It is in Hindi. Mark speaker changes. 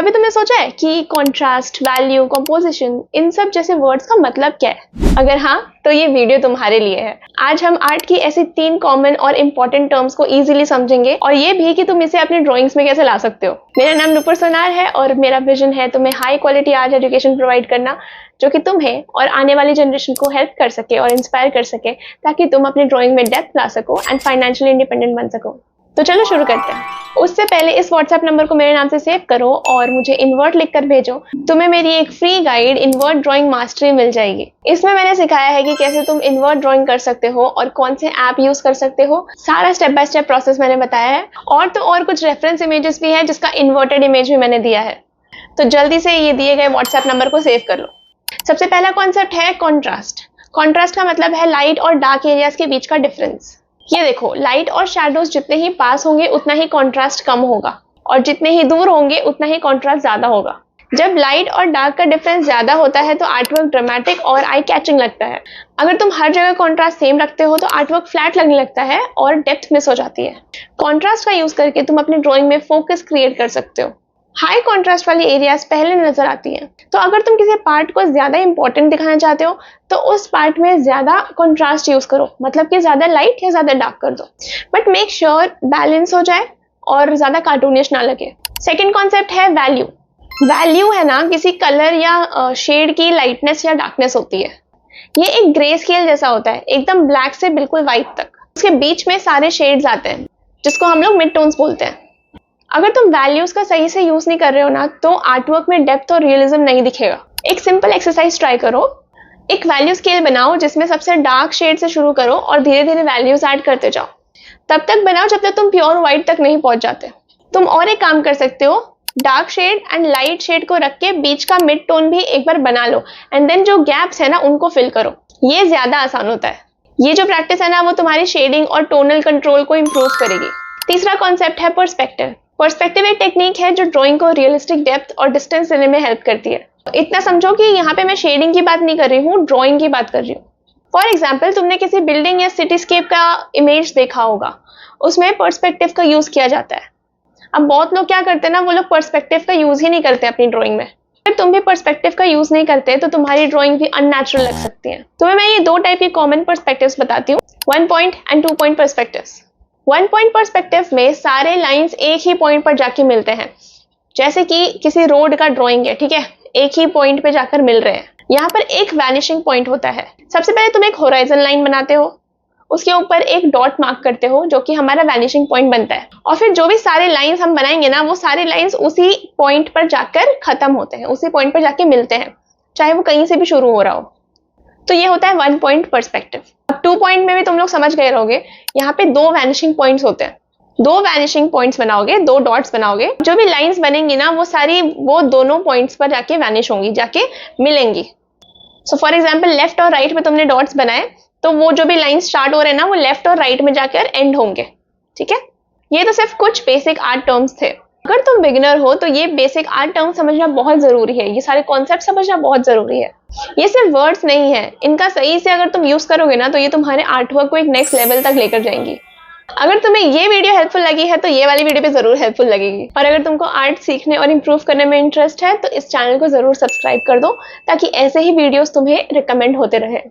Speaker 1: कभी तुमने सोचा है कि कॉन्ट्रास्ट, वैल्यू, कंपोजिशन, इन सब जैसे वर्ड्स का मतलब क्या है? अगर हाँ, तो ये वीडियो तुम्हारे लिए है। आज हम आर्ट की ऐसी 3 कॉमन और इम्पोर्टेंट टर्म्स को इजीली समझेंगे और ये भी कि तुम इसे अपनी ड्राइंग्स में कैसे ला सकते हो। मेरा नाम नुपुर सोनार है और मेरा विजन है तुम्हें high quality art education provide करना, जो कि तुम्हें और आने वाली जनरेशन को हेल्प कर सके और इंस्पायर कर सके, ताकि तुम अपनी ड्राइंग में डेप्थ ला सको एंड फाइनेंशियली इंडिपेंडेंट बन सको। तो चलो शुरू करते हैं। उससे पहले इस व्हाट्सएप नंबर को मेरे नाम से सेव करो और मुझे इन्वर्ट लिखकर भेजो। तुम्हें मेरी एक free guide invert drawing mastery मिल जाएगी। इसमें मैंने सिखाया है कि कैसे तुम इन्वर्ट ड्राइंग कर सकते हो और कौन से ऐप यूज कर सकते हो। सारा स्टेप बाय स्टेप प्रोसेस मैंने बताया है। और तो और कुछ रेफरेंस इमेजेस भी है जिसका इन्वर्टेड इमेज भी मैंने दिया है। तो जल्दी से ये दिए गए व्हाट्सएप नंबर को सेव कर लो। सबसे पहला कॉन्सेप्ट है कॉन्ट्रास्ट। कॉन्ट्रास्ट का मतलब है लाइट और डार्क एरियाज के बीच का डिफरेंस। ये देखो, लाइट और शैडोज जितने ही पास होंगे उतना ही कॉन्ट्रास्ट कम होगा और जितने ही दूर होंगे उतना ही कॉन्ट्रास्ट ज्यादा होगा। जब लाइट और डार्क का डिफरेंस ज्यादा होता है तो आर्टवर्क ड्रामेटिक और आई कैचिंग लगता है। अगर तुम हर जगह कॉन्ट्रास्ट सेम रखते हो तो आर्टवर्क फ्लैट लगने लगता है और डेप्थ मिस हो जाती है। कॉन्ट्रास्ट का यूज करके तुम अपनी ड्राइंग में फोकस क्रिएट कर सकते हो। हाई कॉन्ट्रास्ट वाली एरियाज पहले नजर आती हैं। तो अगर तुम किसी पार्ट को ज्यादा इंपॉर्टेंट दिखाना चाहते हो तो उस पार्ट में ज्यादा कॉन्ट्रास्ट यूज करो, मतलब कि ज्यादा लाइट या ज्यादा डार्क कर दो, बट मेक श्योर बैलेंस हो जाए और ज्यादा कार्टूनिश ना लगे। सेकेंड कॉन्सेप्ट है वैल्यू। वैल्यू है ना किसी कलर या शेड की लाइटनेस या डार्कनेस होती है। ये एक ग्रे स्केल जैसा होता है, एकदम ब्लैक से बिल्कुल व्हाइट तक। उसके बीच में सारे शेड्स आते हैं जिसको हम लोग मिड टोन्स बोलते हैं। अगर तुम वैल्यूज का सही से यूज नहीं कर रहे हो ना तो आर्टवर्क में डेप्थ और रियलिज्म नहीं दिखेगा। एक सिंपल एक्सरसाइज ट्राई करो। एक वैल्यू स्केल बनाओ जिसमें सबसे डार्क शेड से शुरू करो और धीरे धीरे वैल्यूज ऐड करते जाओ। तब तक बनाओ जब तक तुम प्योर व्हाइट तक नहीं पहुंच जाते। तुम और एक काम कर सकते हो, dark shade and light shade को रख के बीच का मिड टोन भी एक बार बना लो एंड देन जो गैप्स है ना उनको फिल करो। ये ज्यादा आसान होता है। ये जो प्रैक्टिस है ना वो तुम्हारी शेडिंग और टोनल कंट्रोल को इम्प्रूव करेगी। तीसरा कॉन्सेप्ट है पर्सपेक्टिव। पर्सपेक्टिव एक टेक्निक है जो ड्राइंग को रियलिस्टिक डेप्थ और डिस्टेंस देने में हेल्प करती है। इतना समझो कि यहाँ पे मैं शेडिंग की बात नहीं कर रही हूँ, ड्राइंग की बात कर रही हूँ। फॉर एग्जाम्पल, तुमने किसी बिल्डिंग या सिटीस्केप का इमेज देखा होगा, उसमें पर्सपेक्टिव का यूज किया जाता है। अब बहुत लोग क्या करते हैं ना, वो लोग पर्सपेक्टिव का यूज ही नहीं करते अपनी ड्राइंग में। अगर तुम भी पर्सपेक्टिव का यूज नहीं करते तो तुम्हारी ड्राइंग भी अननेचुरल लग सकती है। तुम्हें मैं ये 2 टाइप की कॉमन पर्सपेक्टिव्स बताती हूँ, 1 point and 2 point perspectives. 1 point perspective में सारे लाइंस एक ही पॉइंट पर जाके मिलते हैं। जैसे कि किसी रोड का ड्राइंग है, ठीक है, एक ही पॉइंट पे जाकर मिल रहे हैं। यहाँ पर एक वैनिशिंग पॉइंट होता है। सबसे पहले तुम एक होराइजन लाइन बनाते हो, उसके ऊपर एक डॉट मार्क करते हो जो कि हमारा वैनिशिंग पॉइंट बनता है। और फिर जो भी सारे लाइंस हम बनाएंगे ना वो सारे लाइंस उसी पॉइंट पर जाकर खत्म होते हैं, उसी पॉइंट पर जाके मिलते हैं, चाहे वो कहीं से भी शुरू हो रहा हो। तो ये होता है 1 पॉइंट पर्सपेक्टिव। अब 2 पॉइंट में भी तुम लोग समझ गए रहोगे। यहाँ पे 2 वैनिशिंग पॉइंट्स होते हैं। 2 वैनिशिंग पॉइंट्स बनाओगे, 2 डॉट्स बनाओगे। जो भी लाइंस बनेंगी ना वो सारी वो दोनों पॉइंट्स पर जाके वैनिश होंगी, जाके मिलेंगी। सो फॉर एग्जाम्पल, लेफ्ट और राइट में तुमने डॉट्स बनाए तो वो जो भी लाइन स्टार्ट हो रहे हैं ना वो लेफ्ट और राइट में जाकर एंड होंगे। ठीक है, ये तो सिर्फ कुछ बेसिक आर्ट टर्म्स थे। अगर तुम बिगिनर हो तो ये बेसिक आर्ट टर्म समझना बहुत जरूरी है। ये सारे कॉन्सेप्ट समझना बहुत जरूरी है। ये सिर्फ वर्ड्स नहीं है, इनका सही से अगर तुम यूज करोगे ना तो ये तुम्हारे आर्टवर्क को एक नेक्स्ट लेवल तक लेकर जाएंगी। अगर तुम्हें ये वीडियो हेल्पफुल लगी है तो ये वाली वीडियो भी जरूर हेल्पफुल लगेगी। और अगर तुमको आर्ट सीखने और इम्प्रूव करने में इंटरेस्ट है तो इस चैनल को जरूर सब्सक्राइब कर दो ताकि ऐसे ही वीडियोस तुम्हें रिकमेंड होते रहे।